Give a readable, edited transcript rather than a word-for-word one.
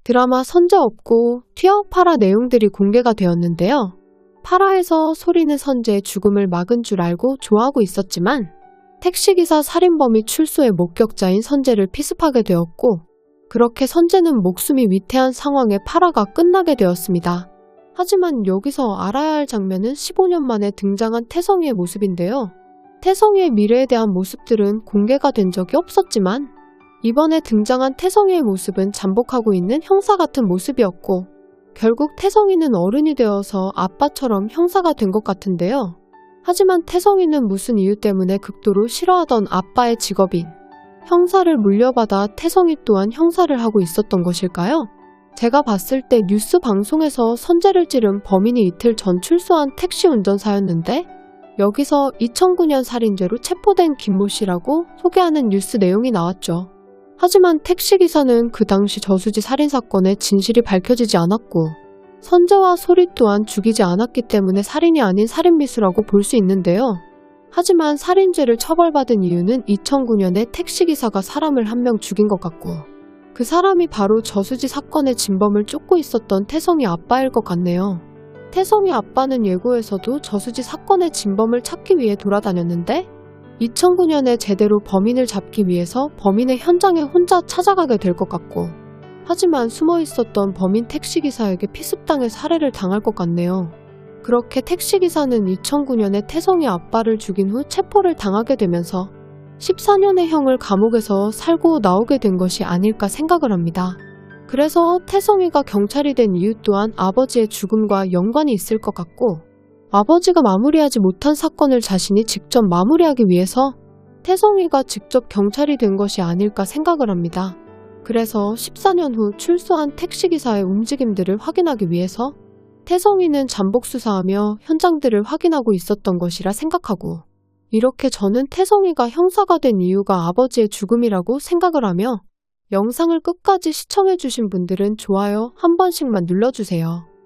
드라마 선재 없고 투영 파라 내용들이 공개가 되었는데요. 파라에서 소리는 선재의 죽음을 막은 줄 알고 좋아하고 있었지만 택시기사 살인범이 출소의 목격자인 선재를 피습하게 되었고 그렇게 선재는 목숨이 위태한 상황에 파라가 끝나게 되었습니다. 하지만 여기서 알아야 할 장면은 15년 만에 등장한 태성이의 모습인데요. 태성이의 미래에 대한 모습들은 공개가 된 적이 없었지만 이번에 등장한 태성이의 모습은 잠복하고 있는 형사 같은 모습이었고 결국 태성이는 어른이 되어서 아빠처럼 형사가 된 것 같은데요. 하지만 태성이는 무슨 이유 때문에 극도로 싫어하던 아빠의 직업인 형사를 물려받아 태성이 또한 형사를 하고 있었던 것일까요? 제가 봤을 때 뉴스 방송에서 선재를 찌른 범인이 이틀 전 출소한 택시 운전사였는데 여기서 2009년 살인죄로 체포된 김모 씨라고 소개하는 뉴스 내용이 나왔죠. 하지만 택시기사는 그 당시 저수지 살인사건의 진실이 밝혀지지 않았고 선재와 소리 또한 죽이지 않았기 때문에 살인이 아닌 살인미수라고 볼 수 있는데요. 하지만 살인죄를 처벌받은 이유는 2009년에 택시기사가 사람을 한 명 죽인 것 같고 그 사람이 바로 저수지 사건의 진범을 쫓고 있었던 태성이 아빠일 것 같네요. 태성이 아빠는 예고에서도 저수지 사건의 진범을 찾기 위해 돌아다녔는데 2009년에 제대로 범인을 잡기 위해서 범인의 현장에 혼자 찾아가게 될 것 같고 하지만 숨어 있었던 범인 택시기사에게 피습당해 살해를 당할 것 같네요. 그렇게 택시기사는 2009년에 태성이 아빠를 죽인 후 체포를 당하게 되면서 14년의 형을 감옥에서 살고 나오게 된 것이 아닐까 생각을 합니다. 그래서 태성이가 경찰이 된 이유 또한 아버지의 죽음과 연관이 있을 것 같고 아버지가 마무리하지 못한 사건을 자신이 직접 마무리하기 위해서 태성이가 직접 경찰이 된 것이 아닐까 생각을 합니다. 그래서 14년 후 출소한 택시기사의 움직임들을 확인하기 위해서 태성이는 잠복 수사하며 현장들을 확인하고 있었던 것이라 생각하고 이렇게 저는 태성이가 형사가 된 이유가 아버지의 죽음이라고 생각을 하며 영상을 끝까지 시청해주신 분들은 좋아요 한 번씩만 눌러주세요.